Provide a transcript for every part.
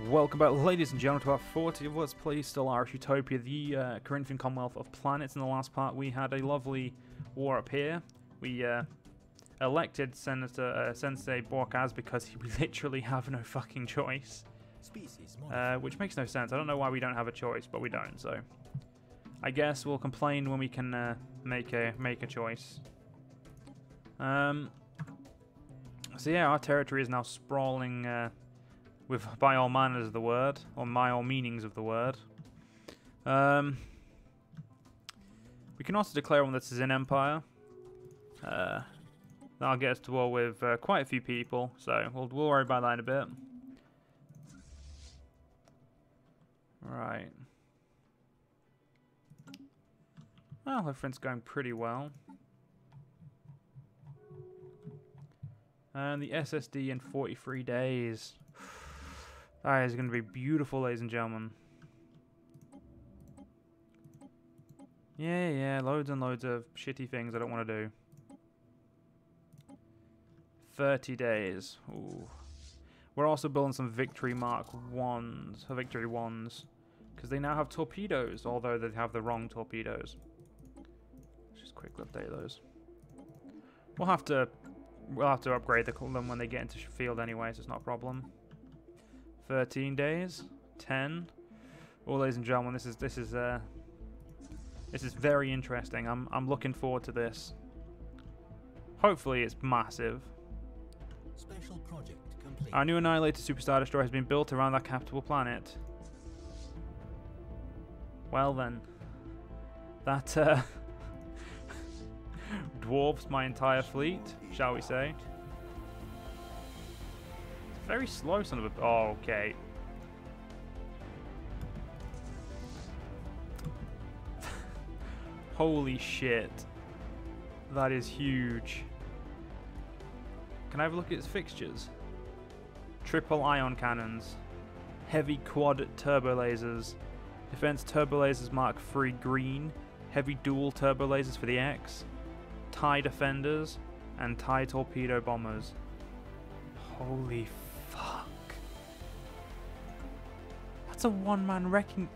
Welcome back, ladies and gentlemen, to our 40th Let's Play Stellaris Utopia, the Corinthian Commonwealth of Planets. In the last part, we had a lovely war up here. We elected Sensei Borkaz because we literally have no fucking choice. Which makes no sense. I don't know why we don't have a choice, but we don't, so... I guess we'll complain when we can make a choice. So yeah, our territory is now sprawling... by all manners of the word, or by all meanings of the word. We can also declare one this is an empire. That'll get us to war with quite a few people, so we'll worry about that in a bit. Right. Well, everything's going pretty well. And the SSD in 43 days. That is going to be beautiful, ladies and gentlemen. Yeah, loads and loads of shitty things I don't want to do. 30 days. Ooh. We're also building some Victory Mark 1s, or Victory 1s, because they now have torpedoes, although they have the wrong torpedoes. Let's just quickly update those. We'll have to upgrade them when they get into field anyway, so it's not a problem. 13 days, 10. Well, ladies and gentlemen, this is very interesting. I'm looking forward to this. Hopefully, it's massive. Special project complete. Our new Annihilator Superstar Destroyer has been built around our capital planet. Well then, that dwarfs my entire fleet, shall we say? Very slow, son of a... Oh, okay. Holy shit. That is huge. Can I have a look at its fixtures? Triple ion cannons. Heavy quad turbo lasers. Defense turbo lasers Mark III green. Heavy dual turbo lasers for the X. TIE defenders. And TIE torpedo bombers. Holy fuck. That's a one-man wrecking...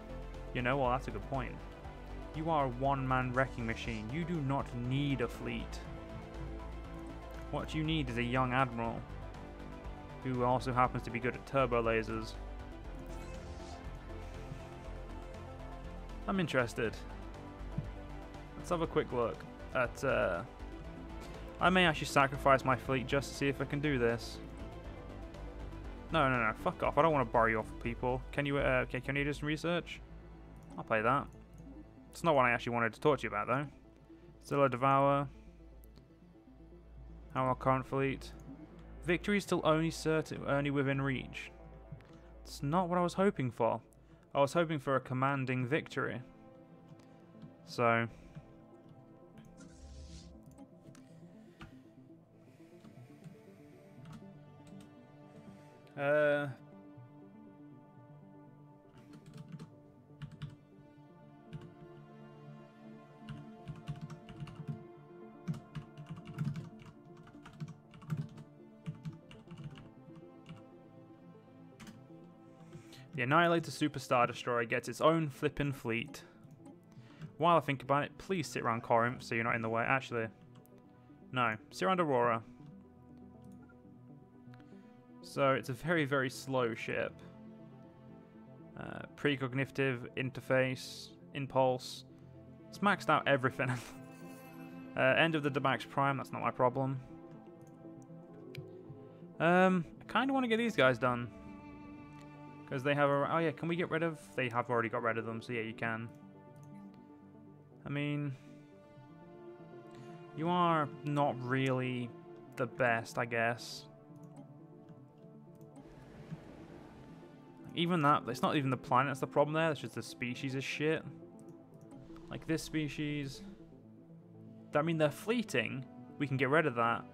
You know what, that's a good point. You are a one-man wrecking machine. You do not need a fleet. What you need is a young admiral who also happens to be good at turbo lasers. I'm interested. Let's have a quick look at... I may actually sacrifice my fleet just to see if I can do this. No, fuck off. I don't want to borrow you off people. Can you can you do some research? I'll play that. It's not what I actually wanted to talk to you about, though. Still a Devour. Our current fleet. Victory is still only within reach. It's not what I was hoping for. I was hoping for a commanding victory. So... The Annihilator Superstar Destroyer gets its own flippin' fleet. While I think about it, please sit around Corinth so you're not in the way. Actually, no. Sit around Aurora. So it's a very, very slow ship. Precognitive, interface, impulse. It's maxed out everything. End of the Demax Prime, that's not my problem. I kind of want to get these guys done. Because they have a... Oh yeah, can we get rid of... They have already got rid of them, so yeah, you can. I mean... You are not really the best, I guess. Even that, it's not even the planet that's the problem there, it's just the species is shit. Like this species... I mean, they're fleeting. We can get rid of that.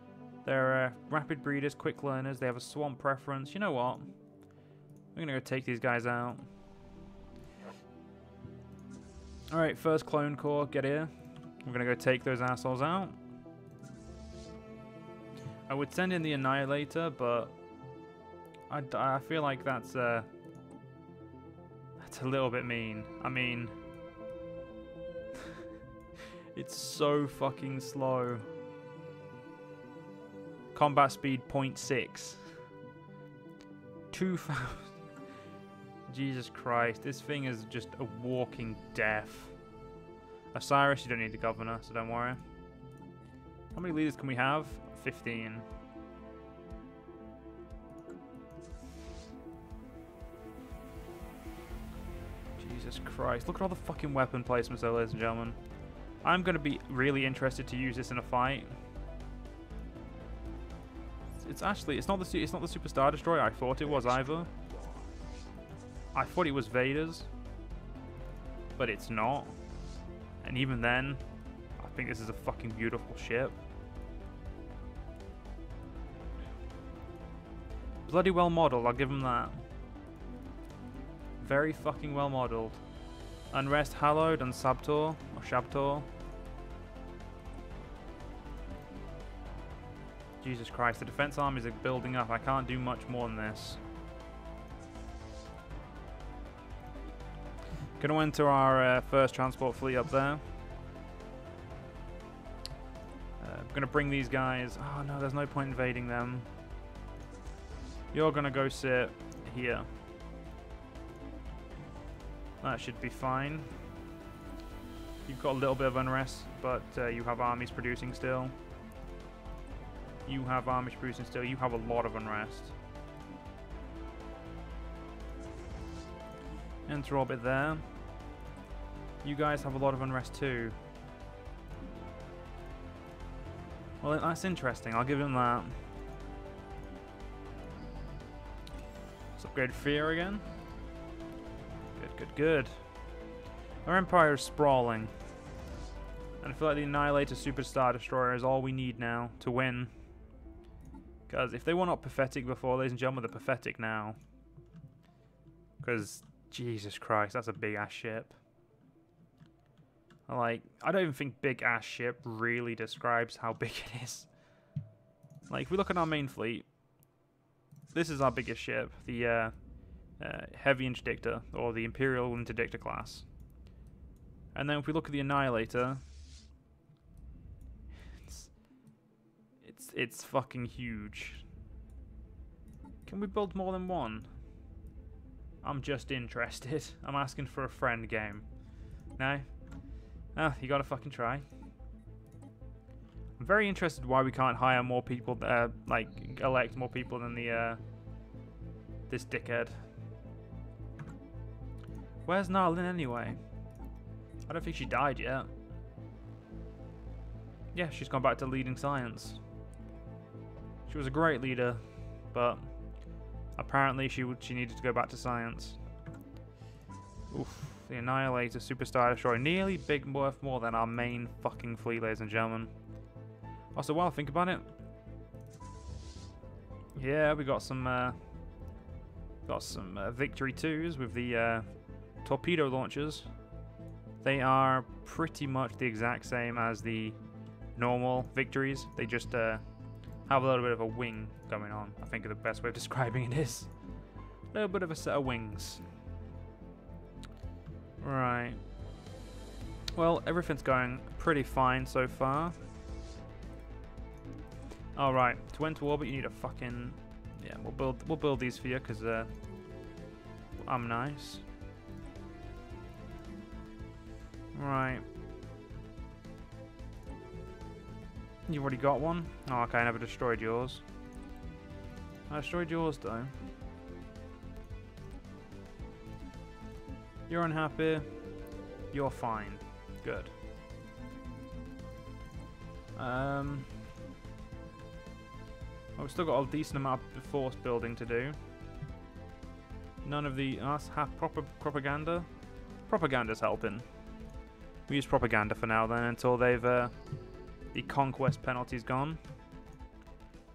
They're rapid breeders, quick learners, they have a swamp preference. You know what? We're gonna go take these guys out. Alright, first clone corps, get here. We're gonna go take those assholes out. I would send in the Annihilator, but I feel like that's It's a little bit mean. I mean, it's so fucking slow. Combat speed 0.6. 2,000. Jesus Christ, this thing is just a walking death. Osiris, you don't need the governor, so don't worry. How many leaders can we have? 15. Jesus Christ, look at all the fucking weapon placements there, ladies and gentlemen. I'm going to be really interested to use this in a fight. It's not the Super Star Destroyer I thought it was either. I thought it was Vader's, but it's not. And even then, I think this is a fucking beautiful ship. Bloody well modeled, I'll give him that. Very fucking well modeled. Unrest Hallowed and Sabtor, or Shabtor. Jesus Christ, the defense armies are building up. I can't do much more than this. Gonna enter our first transport fleet up there. Gonna bring these guys. Oh no, there's no point invading them. You're gonna go sit here. That should be fine. You've got a little bit of unrest, but you have armies producing still. You have armies producing still. You have a lot of unrest. Enter orbit there. You guys have a lot of unrest too. Well, that's interesting. I'll give him that. Let's upgrade Fear again. Good, good, good. Our Empire is sprawling. And I feel like the Annihilator Super Star Destroyer is all we need now to win. Because if they were not pathetic before, ladies and gentlemen, they're pathetic now. Because, Jesus Christ, that's a big-ass ship. Like, I don't even think big-ass ship really describes how big it is. Like, if we look at our main fleet, this is our biggest ship, the Heavy Interdictor, or the Imperial Interdictor class. And then if we look at the Annihilator, it's fucking huge. Can we build more than one? I'm just interested. I'm asking for a friend game. No? Ah, you gotta fucking try. I'm very interested why we can't hire more people, like, elect more people than the, this dickhead. Where's Narlin anyway? I don't think she died yet. Yeah, she's gone back to leading science. She was a great leader, but apparently she needed to go back to science. Oof, the Annihilator Superstar Destroyer, nearly worth more than our main fucking fleet, ladies and gentlemen. Also, while I think about it, yeah, we got some Victory 2s with the torpedo launchers. They are pretty much the exact same as the normal Victories. They just have a little bit of a wing going on. I think the best way of describing it is a little bit of a set of wings. Right. Well, everything's going pretty fine so far. All right. To enter orbit, you need a fucking, yeah. We'll build these for you because I'm nice. Right. You've already got one? Oh, okay, I never destroyed yours. I destroyed yours, though. You're unhappy. You're fine. Good. Well, we've still got a decent amount of force building to do. None of the... us have proper propaganda. Propaganda's helping. We use propaganda for now, then, until they've... the conquest penalty's gone.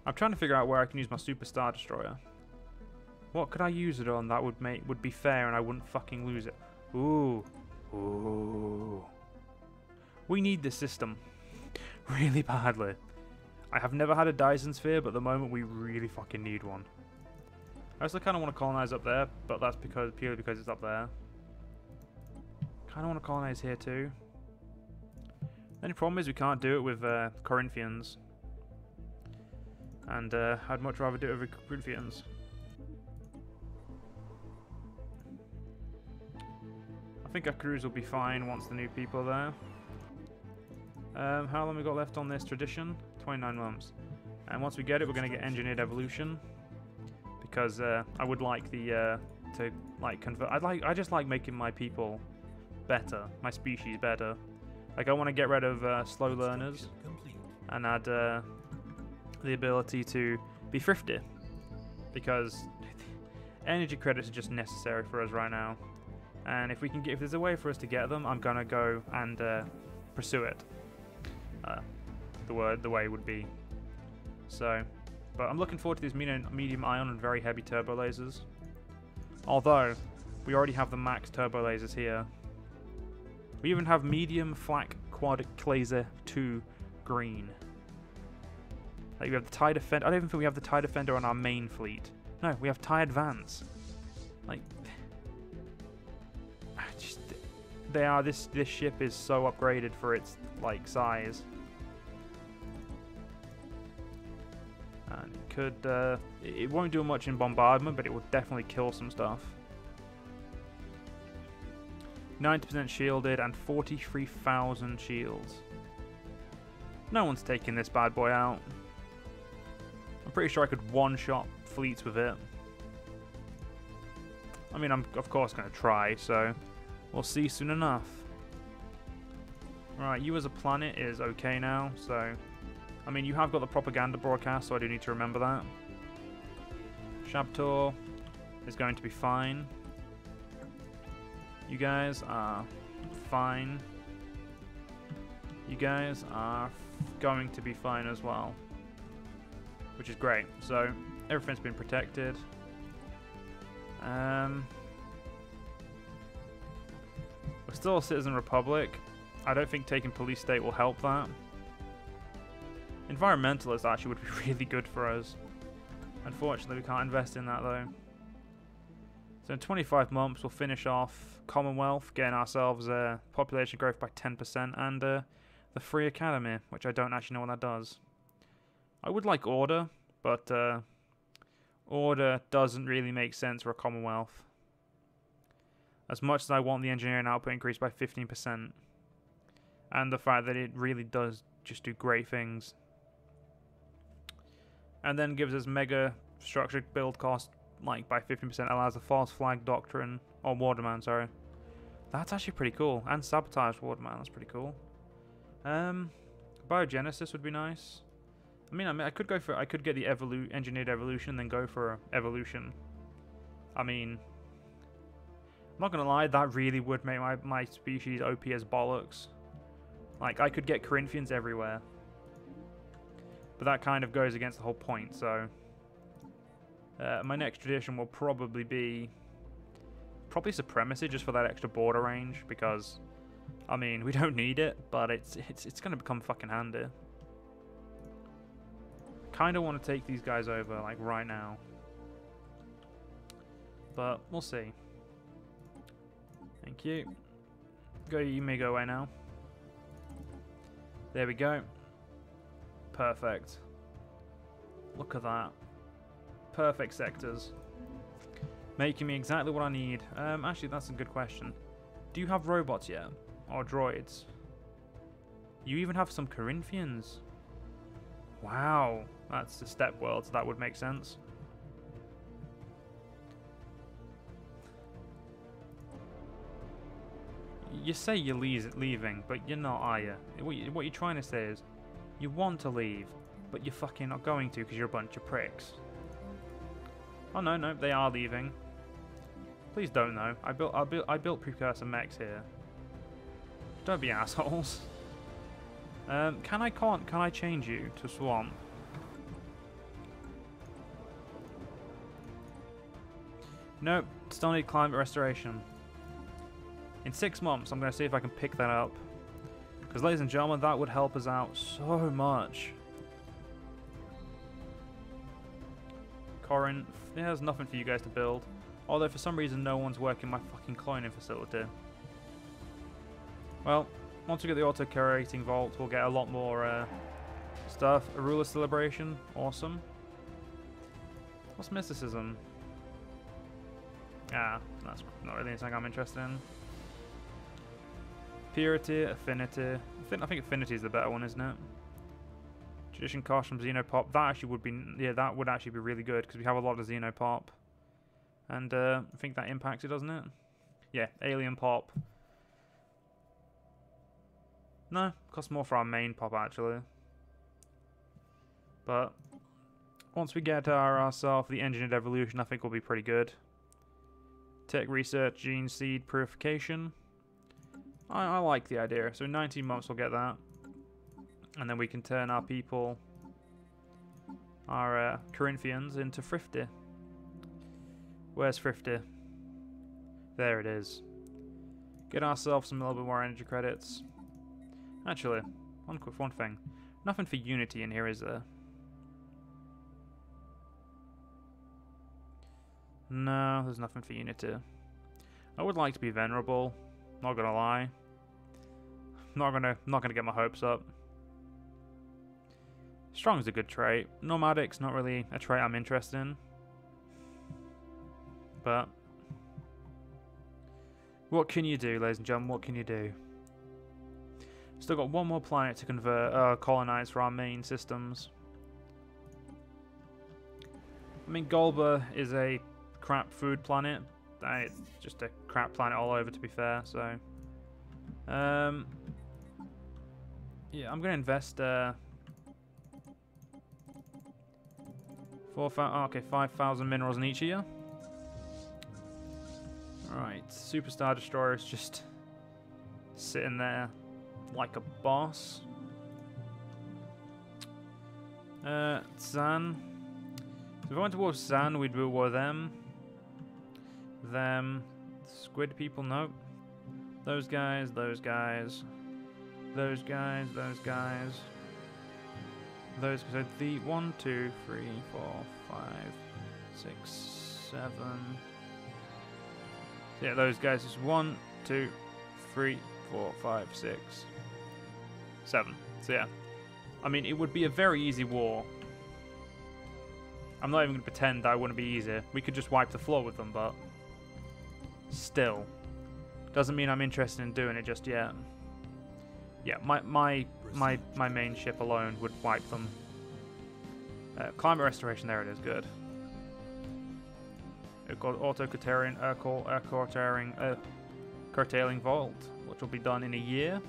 I'm trying to figure out where I can use my Superstar Destroyer. What could I use it on that would be fair and I wouldn't fucking lose it? Ooh. Ooh. We need this system. Really badly. I have never had a Dyson Sphere, but at the moment we really fucking need one. I also kind of want to colonize up there, but that's purely because it's up there. kind of want to colonize here too. The only problem is we can't do it with Corinthians. And I'd much rather do it with Corinthians. I think our crews will be fine once the new people are there. How long we got left on this tradition? 29 months. And once we get it, we're going to get engineered evolution. Because I would like the to like convert. I just like making my people better, my species better. Like I want to get rid of slow learners and add the ability to be thrifty, because energy credits are just necessary for us right now. And if we can get, if there's a way for us to get them, I'm gonna go and pursue it. The way would be. So, but I'm looking forward to these medium ion and very heavy turbo lasers. Although we already have the max turbo lasers here. We even have medium flak quad laser 2 green. Like we have the TIE Defender. I don't even think we have the TIE Defender on our main fleet. No, we have TIE Advance. Like, just they are. This ship is so upgraded for its like size. And it could. It won't do much in bombardment, but it will definitely kill some stuff. 90% shielded and 43,000 shields. No one's taking this bad boy out. I'm pretty sure I could one-shot fleets with it. I mean, I'm of course going to try, so we'll see soon enough. Right, you as a planet is okay now, so... I mean, you have got the propaganda broadcast, so I do need to remember that. Shabtor is going to be fine. You guys are fine. You guys are going to be fine as well. Which is great. So, everything's been protected. We're still a citizen republic. I don't think taking police state will help that. Environmentalists actually would be really good for us. Unfortunately, we can't invest in that though. So in 25 months, we'll finish off Commonwealth, getting ourselves population growth by 10%, and the Free Academy, which I don't actually know what that does. I would like Order, but Order doesn't really make sense for a Commonwealth. As much as I want the engineering output increased by 15%. And the fact that it really does just do great things. And then gives us mega structured build cost like by 15%, allows the false flag doctrine, or Waterman, sorry. That's actually pretty cool. And sabotage Waterman, that's pretty cool. Biogenesis would be nice. I mean, I could go for, I could get the engineered evolution, then go for evolution. I mean, I'm not gonna lie, that really would make my species OP as bollocks. Like, I could get Corinthians everywhere. But that kind of goes against the whole point, so... my next tradition will probably be... Probably Supremacy, just for that extra border range, because... I mean, we don't need it, but it's gonna become fucking handy. Kinda want to take these guys over, like, right now. But, we'll see. Thank you. You may go away now. There we go. Perfect. Look at that. Perfect sectors. Making me exactly what I need. Actually, that's a good question. Do you have robots yet? Or droids? You even have some Corinthians. Wow. That's the step world, so that would make sense. You say you're leaving, but you're not, are you? What you're trying to say is, you want to leave, but you're fucking not going to because you're a bunch of pricks. Oh no, they are leaving. Please don't though. I built precursor mechs here. Don't be assholes. Can I change you to swamp? Nope, still need climate restoration. In 6 months, I'm going to see if I can pick that up. Because, ladies and gentlemen, that would help us out so much. Corinth, there's nothing for you guys to build. Although, for some reason, no one's working my fucking cloning facility. Well, once we get the auto-curating vault, we'll get a lot more stuff. A ruler celebration, awesome. What's mysticism? Ah, that's not really anything I'm interested in. Purity, affinity. I think affinity is the better one, isn't it? Tradition cost from Xenopop. That actually would be, yeah, that would actually be really good because we have a lot of Xenopop, and I think that impacts it, doesn't it? Yeah, alien pop. No, costs more for our main pop actually. But once we get ourselves the engineered evolution, I think we'll be pretty good. Tech research, gene seed purification. I like the idea. So in 19 months we'll get that. And then we can turn our people, our Corinthians, into thrifty. Where's thrifty? There it is. Get ourselves some little bit more energy credits. Actually, one thing. Nothing for unity in here, is there? No, there's nothing for unity. I would like to be venerable. Not gonna lie. Not gonna get my hopes up. Strong's a good trait. Nomadic's not really a trait I'm interested in. But what can you do, ladies and gentlemen? What can you do? Still got one more planet to convert, colonize for our main systems. I mean, Golba is a crap food planet. It's just a crap planet all over, to be fair. So, yeah, I'm gonna invest 5,000 minerals in each year. All right, Superstar Destroyer is just sitting there like a boss. Zan. So if we went towards Zan, we'd do war them. Them. Squid people, nope. Those guys, those guys. Those guys, those guys. Those, so the 1, 2, 3, 4, 5, 6, 7. So yeah, those guys is 1, 2, 3, 4, 5, 6, 7. So yeah, I mean, it would be a very easy war. I'm not even going to pretend that it wouldn't be easy. We could just wipe the floor with them, but still, doesn't mean I'm interested in doing it just yet. Yeah, my main ship alone would wipe them. Climate restoration, there it is, good. We've got auto-curtailing curtailing vault, which will be done in a year.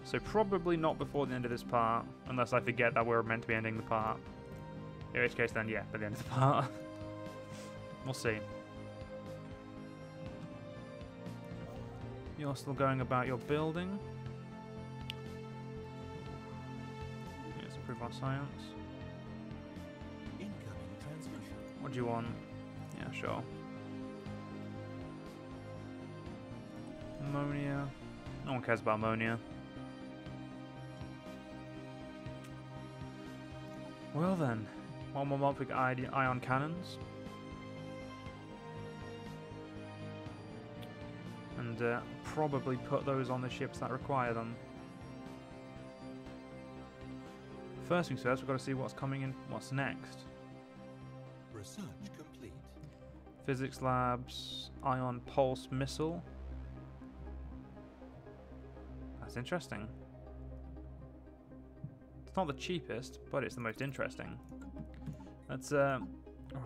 So probably not before the end of this part, unless I forget that we're meant to be ending the part. In which case then, yeah, by the end of the part. We'll see. You're still going about your building. Let's improve our science. Incoming transmission. What do you want? Yeah, sure. Ammonia. No one cares about ammonia. Well then, one more month we get ion cannons. And probably put those on the ships that require them. First things first, we've got to see what's coming in, what's next. Research complete. Physics labs, ion pulse missile. That's interesting. It's not the cheapest, but it's the most interesting. Let's alright,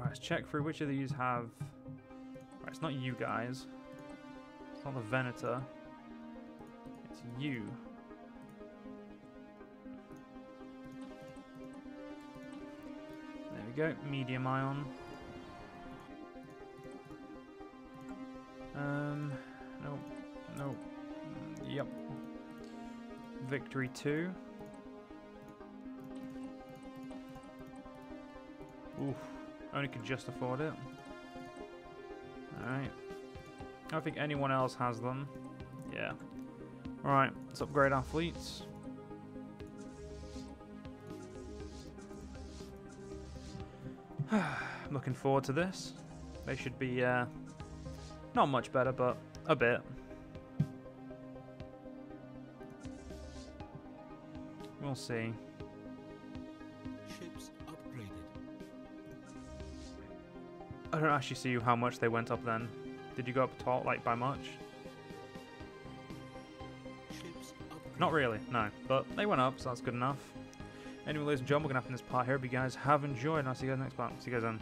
let's check through which of these have. Right, it's not you guys. It's not the Venator. It's you. There we go, medium ion. Nope, nope. Yep. Victory 2. Oof, only could just afford it. Alright. I don't think anyone else has them. Yeah. Alright, let's upgrade our fleets. Looking forward to this. They should be not much better, but a bit. We'll see. Ships upgraded. I don't actually see how much they went up then. Did you go up at all, like, by much? Ships upgraded. Not really, no. But they went up, so that's good enough. Anyway, ladies and gentlemen, we're going to have in this part here. Hope you guys have enjoyed, and I'll see you guys next part. See you guys then.